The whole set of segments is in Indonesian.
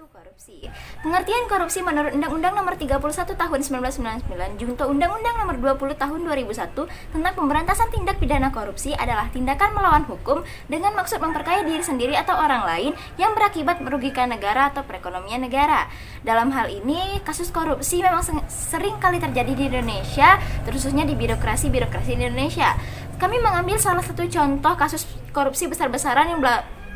itu korupsi? Pengertian korupsi menurut Undang-Undang Nomor 31 Tahun 1999 junto Undang-Undang Nomor 20 Tahun 2001 tentang pemberantasan tindak pidana korupsi adalah tindakan melawan hukum dengan maksud memperkaya diri sendiri atau orang lain yang berakibat merugikan negara atau perekonomian negara. Dalam hal ini, kasus korupsi memang sering kali terjadi di Indonesia, terkhususnya di birokrasi di Indonesia. Kami mengambil salah satu contoh kasus korupsi besar-besaran yang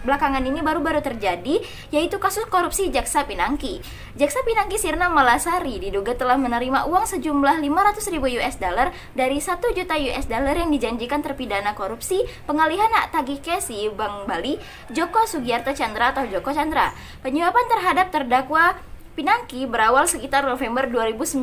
belakangan ini baru-baru terjadi, yaitu kasus korupsi Jaksa Pinangki. Jaksa Pinangki Sirna Malasari diduga telah menerima uang sejumlah 500.000 US dollar dari 1 juta US dollar yang dijanjikan terpidana korupsi pengalihan hak tagih Kesi Bank Bali, Joko Sugiarto Chandra atau Joko Chandra. Penyuapan terhadap terdakwa Pinangki berawal sekitar November 2019,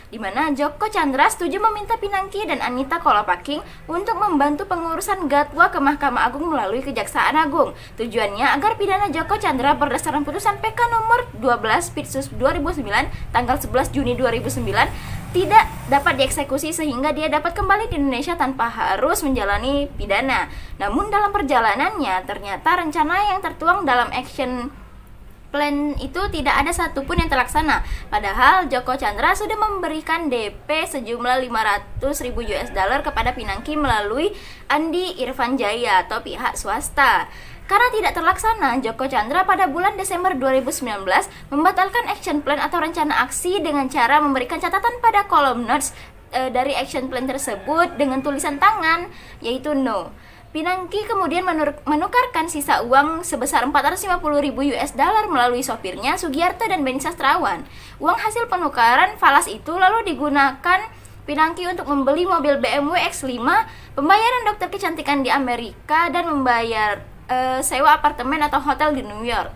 di mana Joko Chandra setuju meminta Pinangki dan Anita Kolopaking untuk membantu pengurusan Gatwa ke Mahkamah Agung melalui Kejaksaan Agung. Tujuannya agar pidana Joko Chandra berdasarkan putusan PK nomor 12 Pitsus 2009 tanggal 11 Juni 2009 tidak dapat dieksekusi sehingga dia dapat kembali di Indonesia tanpa harus menjalani pidana. Namun dalam perjalanannya ternyata rencana yang tertuang dalam action plan itu tidak ada satupun yang terlaksana. Padahal Joko Chandra sudah memberikan DP sejumlah 500.000 US dollar kepada Pinangki melalui Andi Irfan Jaya atau pihak swasta. Karena tidak terlaksana, Joko Chandra pada bulan Desember 2019 membatalkan action plan atau rencana aksi dengan cara memberikan catatan pada kolom notes dari action plan tersebut dengan tulisan tangan, yaitu no. Pinangki kemudian menukarkan sisa uang sebesar 450.000 US dollar melalui sopirnya Sugiarto dan Beni Sastrawan. Uang hasil penukaran falas itu lalu digunakan Pinangki untuk membeli mobil BMW X5, pembayaran dokter kecantikan di Amerika, dan membayar sewa apartemen atau hotel di New York.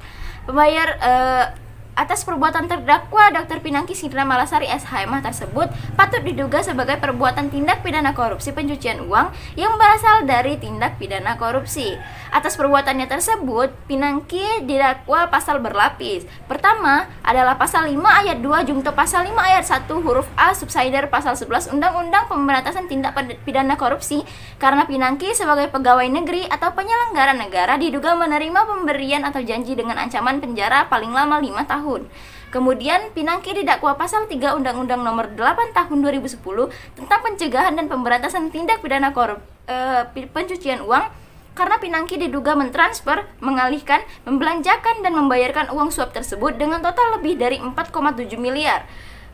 Atas perbuatan terdakwa Dr. Pinangki Sirna Malasari SHMH tersebut patut diduga sebagai perbuatan tindak pidana korupsi pencucian uang yang berasal dari tindak pidana korupsi. Atas perbuatannya tersebut, Pinangki didakwa pasal berlapis. Pertama adalah pasal 5 ayat 2 junto pasal 5 ayat 1 huruf A subsidiar pasal 11 Undang-Undang Pemberantasan Tindak Pidana Korupsi karena Pinangki sebagai pegawai negeri atau penyelenggara negara diduga menerima pemberian atau janji dengan ancaman penjara paling lama 5 tahun. Kemudian Pinangki didakwa pasal 3 Undang-Undang Nomor 8 Tahun 2010 tentang pencegahan dan pemberantasan tindak pidana pencucian uang karena Pinangki diduga mentransfer, mengalihkan, membelanjakan dan membayarkan uang suap tersebut dengan total lebih dari 4,7 miliar.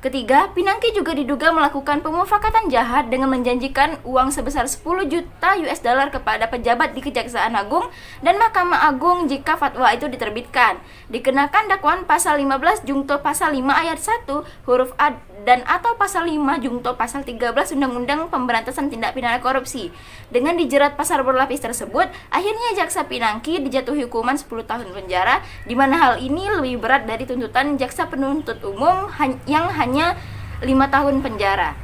Ketiga, Pinangki juga diduga melakukan pemufakatan jahat dengan menjanjikan uang sebesar 10 juta US dollar kepada pejabat di Kejaksaan Agung dan Mahkamah Agung jika fatwa itu diterbitkan. Dikenakan dakwaan pasal 15 jungto pasal 5 ayat 1 huruf A dan atau pasal 5 jungto pasal 13 Undang-Undang Pemberantasan Tindak Pidana Korupsi. Dengan dijerat pasal berlapis tersebut, akhirnya Jaksa Pinangki dijatuhi hukuman 10 tahun penjara, di mana hal ini lebih berat dari tuntutan jaksa penuntut umum yang hanya 5 tahun penjara.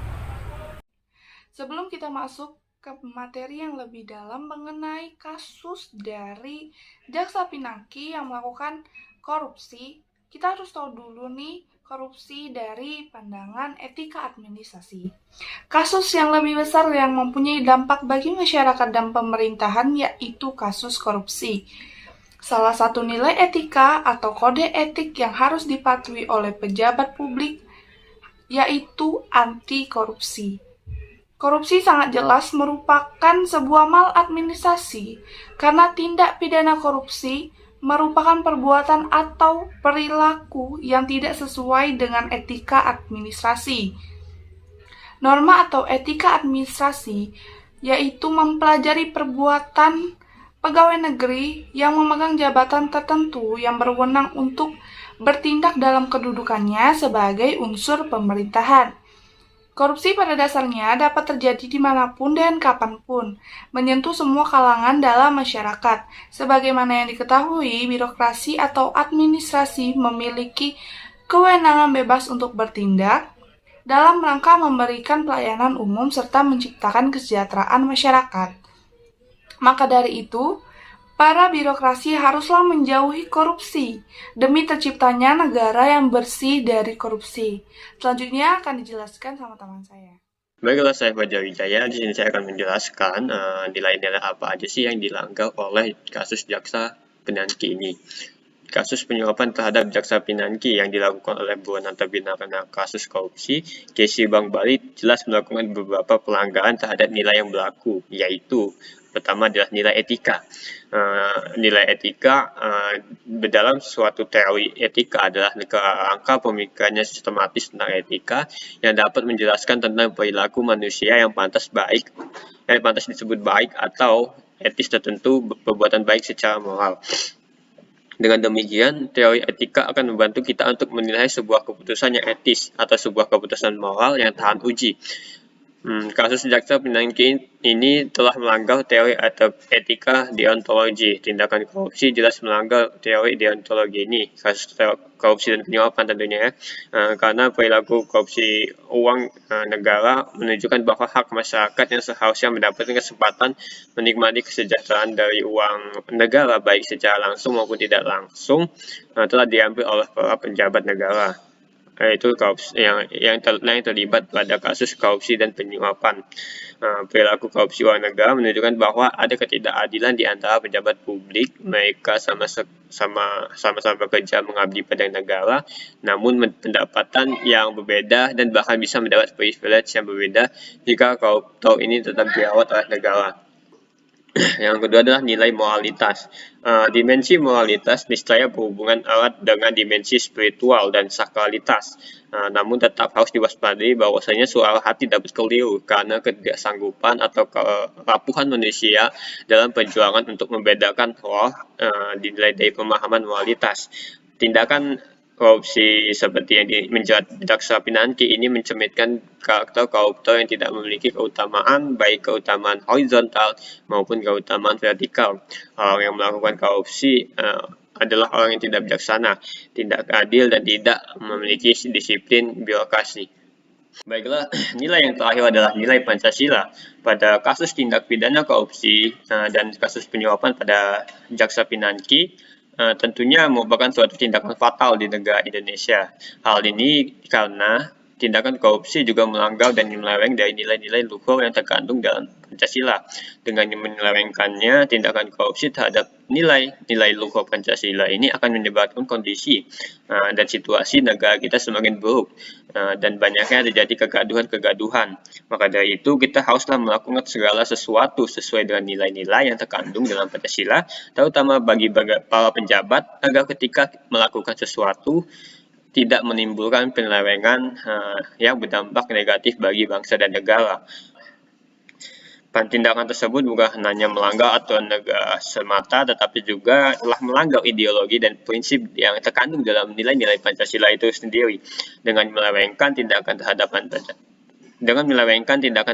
Sebelum kita masuk ke materi yang lebih dalam mengenai kasus dari Jaksa Pinangki yang melakukan korupsi, kita harus tahu dulu nih korupsi dari pandangan etika administrasi. Kasus yang lebih besar yang mempunyai dampak bagi masyarakat dan pemerintahan yaitu kasus korupsi. Salah satu nilai etika atau kode etik yang harus dipatuhi oleh pejabat publik yaitu anti korupsi. Korupsi sangat jelas merupakan sebuah maladministrasi karena tindak pidana korupsi merupakan perbuatan atau perilaku yang tidak sesuai dengan etika administrasi. Norma atau etika administrasi yaitu mempelajari perbuatan pegawai negeri yang memegang jabatan tertentu yang berwenang untuk bertindak dalam kedudukannya sebagai unsur pemerintahan. Korupsi pada dasarnya dapat terjadi dimanapun dan kapanpun, menyentuh semua kalangan dalam masyarakat. Sebagaimana yang diketahui, birokrasi atau administrasi memiliki kewenangan bebas untuk bertindak dalam rangka memberikan pelayanan umum serta menciptakan kesejahteraan masyarakat. Maka dari itu, para birokrasi haruslah menjauhi korupsi demi terciptanya negara yang bersih dari korupsi. Selanjutnya akan dijelaskan sama teman saya. Baiklah, saya Fajar Wijaya. Di sini saya akan menjelaskan nilai-nilai apa aja sih yang dilanggar oleh kasus Jaksa Pinangki ini. kasus penyuapan terhadap Jaksa Pinangki yang dilakukan oleh buronan terpidana kasus korupsi, KC Bank Bali jelas melakukan beberapa pelanggaran terhadap nilai yang berlaku, yaitu pertama adalah nilai etika. Nilai etika dalam suatu teori etika adalah kerangka pemikirannya sistematis tentang etika yang dapat menjelaskan tentang perilaku manusia yang pantas disebut baik atau etis tertentu, perbuatan baik secara moral. Dengan demikian, teori etika akan membantu kita untuk menilai sebuah keputusan yang etis atau sebuah keputusan moral yang tahan uji. Kasus Jaksa Pinangki ini telah melanggar teori atau etika deontologi. Tindakan korupsi jelas melanggar teori deontologi ini. Kasus korupsi dan penyuapan tentunya ya. Karena perilaku korupsi uang negara menunjukkan bahwa hak masyarakat yang seharusnya mendapatkan kesempatan menikmati kesejahteraan dari uang negara baik secara langsung maupun tidak langsung telah diambil oleh para penjabat negara. Itu korupsi yang terlibat pada kasus korupsi dan penyuapan. Perilaku korupsi uang negara menunjukkan bahwa ada ketidakadilan di antara pejabat publik. Mereka sama-sama bekerja mengabdi pada negara, namun pendapatan yang berbeda dan bahkan bisa mendapat privilege yang berbeda jika koruptor ini tetap dirawat oleh negara. Yang kedua adalah nilai moralitas. Dimensi moralitas niscaya berhubungan erat dengan dimensi spiritual dan sakralitas. Namun tetap harus diwaspadai bahwasanya suara hati dapat keliru karena ketidaksanggupan atau kerapuhan manusia dalam perjuangan untuk membedakan roh dinilai dari pemahaman moralitas. Tindakan korupsi seperti yang menjerat Jaksa Pinangki ini mencerminkan karakter koruptor yang tidak memiliki keutamaan, baik keutamaan horizontal maupun keutamaan vertikal. Orang yang melakukan korupsi adalah orang yang tidak bijaksana, tidak adil, dan tidak memiliki disiplin birokrasi. Baiklah, nilai yang terakhir adalah nilai Pancasila. Pada kasus tindak pidana korupsi dan kasus penyuapan pada Jaksa Pinangki, tentunya merupakan suatu tindakan fatal di negara Indonesia. Hal ini karena tindakan korupsi juga melanggar dan menyeleweng dari nilai-nilai luhur yang terkandung dalam Pancasila. Dengan menyelewengkannya, tindakan korupsi terhadap nilai-nilai luhur Pancasila ini akan menyebabkan kondisi dan situasi negara kita semakin buruk dan banyaknya terjadi kegaduhan-kegaduhan. Maka dari itu, kita haruslah melakukan segala sesuatu sesuai dengan nilai-nilai yang terkandung dalam Pancasila, terutama bagi para penjabat, agar ketika melakukan sesuatu tidak menimbulkan penyelewengan yang berdampak negatif bagi bangsa dan negara. Tindakan tersebut bukan hanya melanggar aturan negara semata, tetapi juga telah melanggar ideologi dan prinsip yang terkandung dalam nilai-nilai Pancasila itu sendiri. Dengan menyelewengkan tindakan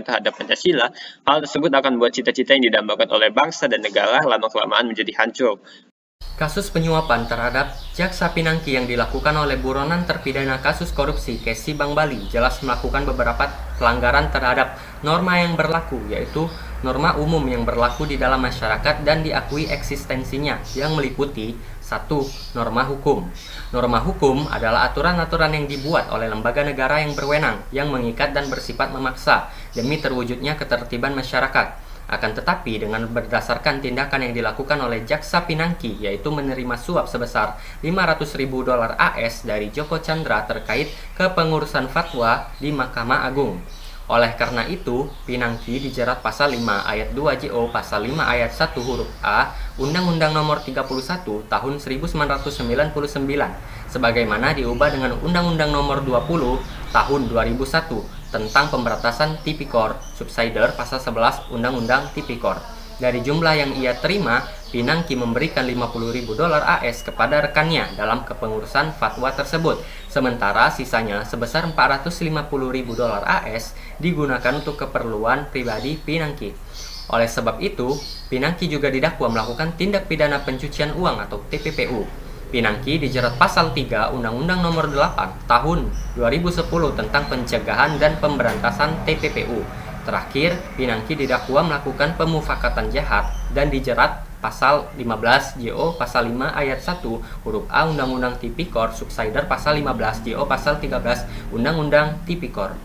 terhadap Pancasila, hal tersebut akan membuat cita-cita yang didambakan oleh bangsa dan negara lama-kelamaan menjadi hancur. Kasus penyuapan terhadap Jaksa Pinangki yang dilakukan oleh buronan terpidana kasus korupsi KC Bank Bali jelas melakukan beberapa pelanggaran terhadap norma yang berlaku, yaitu norma umum yang berlaku di dalam masyarakat dan diakui eksistensinya, yang meliputi 1. Norma hukum. Norma hukum adalah aturan-aturan yang dibuat oleh lembaga negara yang berwenang, yang mengikat dan bersifat memaksa demi terwujudnya ketertiban masyarakat. Akan tetapi dengan berdasarkan tindakan yang dilakukan oleh Jaksa Pinangki, yaitu menerima suap sebesar $500.000 AS dari Joko Chandra terkait kepengurusan fatwa di Mahkamah Agung. Oleh karena itu, Pinangki dijerat pasal 5 ayat 2 JO pasal 5 ayat 1 huruf A Undang-Undang Nomor 31 Tahun 1999 sebagaimana diubah dengan Undang-Undang Nomor 20 Tahun 2001 tentang pemberantasan tipikor subsider pasal 11 Undang-Undang Tipikor. Dari jumlah yang ia terima, Pinangki memberikan $50.000 AS kepada rekannya dalam kepengurusan fatwa tersebut, sementara sisanya sebesar $450.000 AS digunakan untuk keperluan pribadi Pinangki. Oleh sebab itu, Pinangki juga didakwa melakukan tindak pidana pencucian uang atau TPPU. Pinangki dijerat pasal 3 Undang-Undang Nomor 8 Tahun 2010 tentang pencegahan dan pemberantasan TPPU. Terakhir, Pinangki didakwa melakukan pemufakatan jahat dan dijerat pasal 15 JO pasal 5 ayat 1 huruf A Undang-Undang Tipikor subsider pasal 15 JO pasal 13 Undang-Undang Tipikor.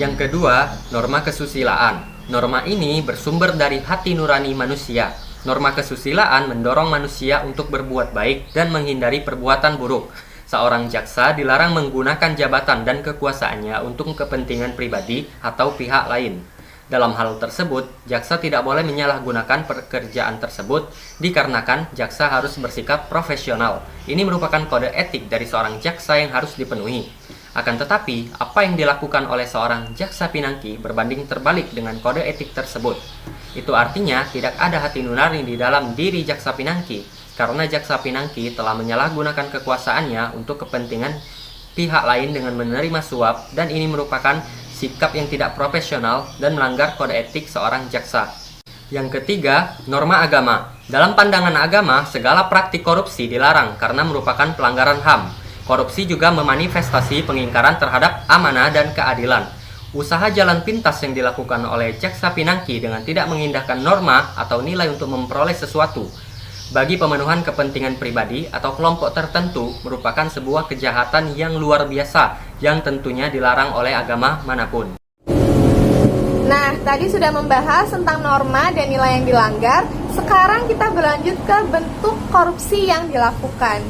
Yang kedua, norma kesusilaan. Norma ini bersumber dari hati nurani manusia. Norma kesusilaan mendorong manusia untuk berbuat baik dan menghindari perbuatan buruk. Seorang jaksa dilarang menggunakan jabatan dan kekuasaannya untuk kepentingan pribadi atau pihak lain. Dalam hal tersebut, jaksa tidak boleh menyalahgunakan pekerjaan tersebut dikarenakan jaksa harus bersikap profesional. Ini merupakan kode etik dari seorang jaksa yang harus dipenuhi. Akan tetapi, apa yang dilakukan oleh seorang jaksa pinangki berbanding terbalik dengan kode etik tersebut. Itu artinya tidak ada hati nurani di dalam diri jaksa pinangki, karena jaksa pinangki telah menyalahgunakan kekuasaannya untuk kepentingan pihak lain dengan menerima suap, dan ini merupakan sikap yang tidak profesional dan melanggar kode etik seorang jaksa. Yang ketiga, norma agama. Dalam pandangan agama, segala praktik korupsi dilarang karena merupakan pelanggaran HAM. Korupsi juga memanifestasi pengingkaran terhadap amanah dan keadilan. Usaha jalan pintas yang dilakukan oleh jaksa pinangki dengan tidak mengindahkan norma atau nilai untuk memperoleh sesuatu bagi pemenuhan kepentingan pribadi atau kelompok tertentu merupakan sebuah kejahatan yang luar biasa yang tentunya dilarang oleh agama manapun. Nah, tadi sudah membahas tentang norma dan nilai yang dilanggar. Sekarang kita berlanjut ke bentuk korupsi yang dilakukan.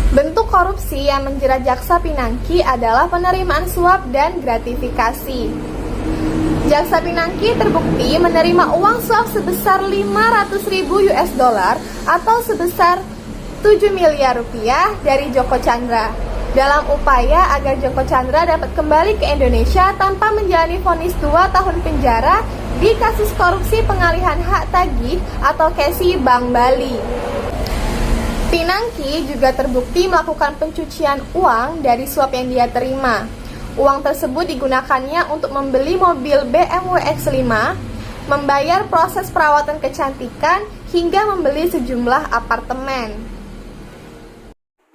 Bentuk korupsi yang menjerat jaksa pinangki adalah penerimaan suap dan gratifikasi. Jaksa pinangki terbukti menerima uang suap sebesar 500.000 US dollar atau sebesar 7 miliar rupiah dari Joko Chandra dalam upaya agar Joko Chandra dapat kembali ke Indonesia tanpa menjalani vonis 2 tahun penjara di kasus korupsi pengalihan hak tagih atau KESI Bank Bali. Pinangki juga terbukti melakukan pencucian uang dari suap yang dia terima. Uang tersebut digunakannya untuk membeli mobil BMW X5, membayar proses perawatan kecantikan, hingga membeli sejumlah apartemen.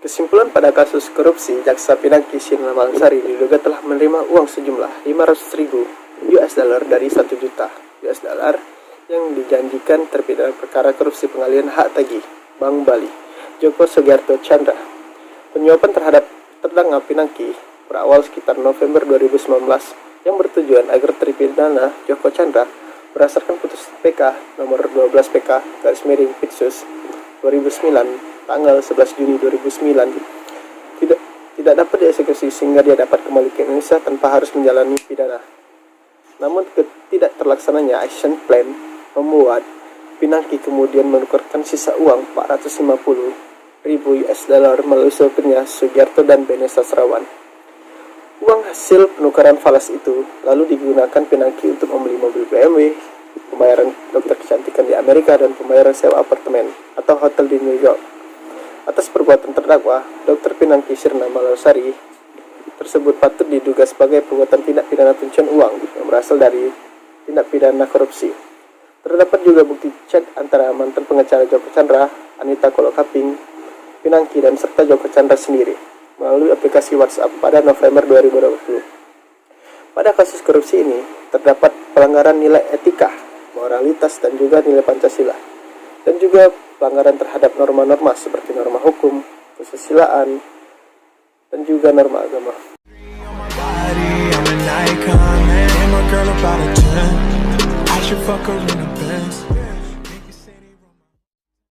Kesimpulan pada kasus korupsi, jaksa pinangki Shirna Malasari diduga telah menerima uang sejumlah 500.000 US dollar dari 1 juta US dollar yang dijanjikan terpidana perkara korupsi pengalihan hak tagih Bank Bali, Joko Sugiarto Chandra. Penyuapan terhadap terdakwa pinangki berawal sekitar November 2019 yang bertujuan agar terpidana Joko Chandra berdasarkan putusan PK nomor 12 PK /Pitsus 2009 tanggal 11 Juni 2009 tidak dapat dieksekusi sehingga dia dapat kembali ke Indonesia tanpa harus menjalani pidana. Namun tidak terlaksananya action plan membuat pinangki kemudian menukarkan sisa uang 450.000 US dollar melalui sopirnya Sugiarto dan Bene Sasrawan. Uang hasil penukaran falas itu lalu digunakan pinangki untuk membeli mobil BMW, pembayaran dokter kecantikan di Amerika, dan pembayaran sewa apartemen atau hotel di New York. Atas perbuatan terdakwa, Dr. Pinangki Shirna Malasari tersebut patut diduga sebagai perbuatan tindak pidana pencucian uang yang berasal dari tindak pidana korupsi. Terdapat juga bukti chat antara mantan pengacara Joko Chandra, Anita Kolokaping, Pinangki, dan serta Joko Chandra sendiri melalui aplikasi WhatsApp pada November 2020. Pada kasus korupsi ini, terdapat pelanggaran nilai etika, moralitas, dan juga nilai Pancasila, dan juga pelanggaran terhadap norma-norma seperti norma hukum, kesusilaan, dan juga norma agama. I should fuck her in a Benz.